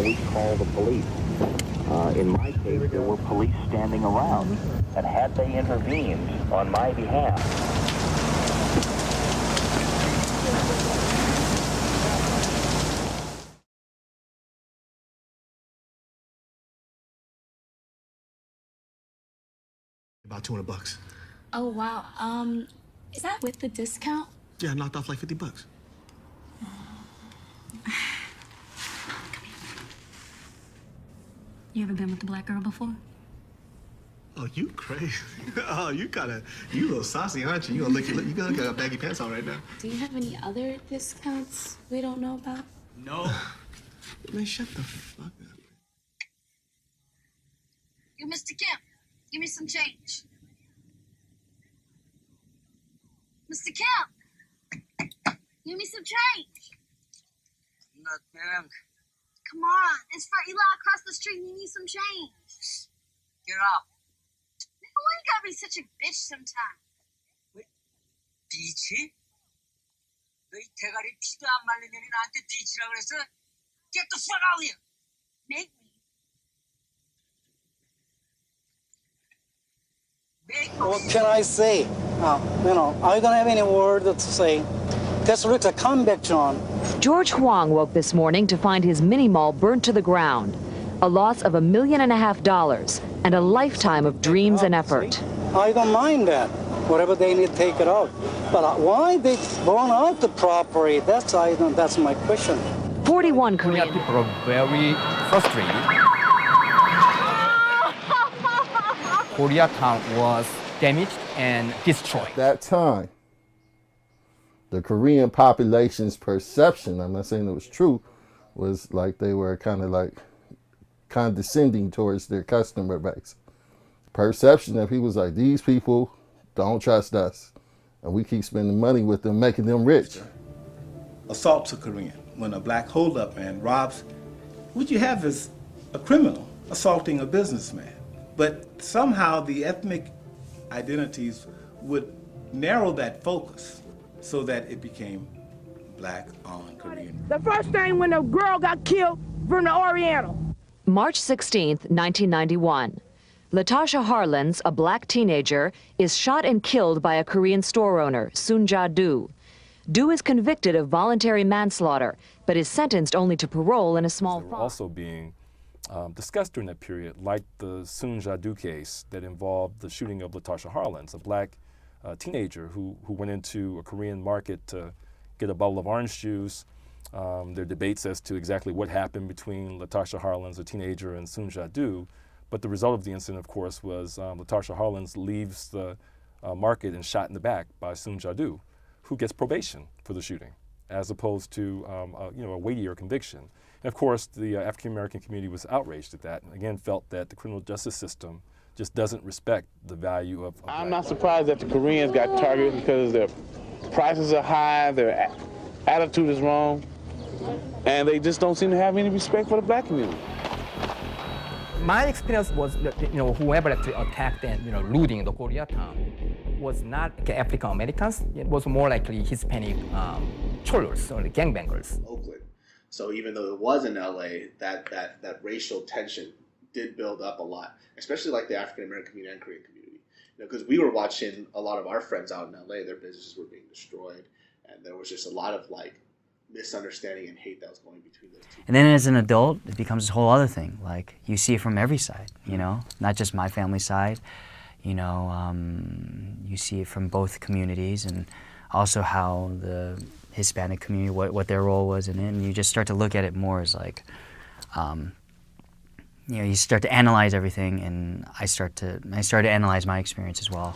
we call the police. In my case, there were police standing around, and had they intervened on my behalf, about $200. Oh, wow. Is that with the discount? Yeah, I knocked off like $50. You ever been with a black girl before? Oh, you crazy. Oh, you a little saucy, aren't you? You gonna get baggy pants on right now. Do you have any other discounts we don't know about? No. Man, shut the fuck up. You, Mr. Kim, give me some change. Mr. Kim, give me some change. Nothing. Come on, it's for Eli across the street. You need some change. Get up. Man, why you gotta be such a bitch sometimes? 비치? 너희 대가리 피도 안 말린 년이 나한테 비치라 그랬어? Get the fuck out of here! Make me. What can I say? Are you gonna have any word to say? This looks a comeback, John. George Huang woke this morning to find his mini mall burnt to the ground. A loss of $1.5 million and a lifetime of dreams and effort. I don't mind that. Whatever they need, take it out. But why they burn out the property? That's my question. 41 Korean Korean. people are very frustrated. Koreatown was damaged and destroyed. That time, the Korean population's perception, I'm not saying it was true, was like they were kind of like condescending towards their customer base. Perception that people was like, these people don't trust us, and we keep spending money with them, making them rich. Assault's a Korean. When a black holdup man robs, what you have is a criminal assaulting a businessman. But somehow the ethnic identities would narrow that focus so that it became black on Korean. The first thing when a girl got killed from the Oriental. March 16th, 1991. Latasha Harlins, a black teenager, is shot and killed by a Korean store owner, Sunja Do. Do is convicted of voluntary manslaughter, but is sentenced only to parole and a small fine. Also being discussed during that period, like the Sunja Do case that involved the shooting of Latasha Harlins, a black teenager who went into a Korean market to get a bottle of orange juice. There are debates as to exactly what happened between Latasha Harlins, a teenager, and Sunja Do. But the result of the incident, of course, was Latasha Harlins leaves the market and shot in the back by Sunja Do, who gets probation for the shooting, as opposed to a weightier conviction. And of course, the African-American community was outraged at that, and again felt that the criminal justice system just doesn't respect the value of I'm not surprised that the Koreans got targeted because their prices are high, their attitude is wrong, and they just don't seem to have any respect for the black community. My experience was that, whoever actually attacked and, looting the Koreatown was not African Americans. It was more likely Hispanic cholos or gangbangers. Oakland. So even though it was in LA, that racial tension did build up a lot, especially like the African American community and Korean community. Because we were watching a lot of our friends out in LA, their businesses were being destroyed, and there was just a lot of like misunderstanding and hate that was going between those two. And then as an adult, it becomes a whole other thing. Like, you see it from every side, not just my family side. You see it from both communities, and also how the Hispanic community, what their role was in it. And you just start to look at it more as like, you start to analyze everything, and I started to analyze my experience as well.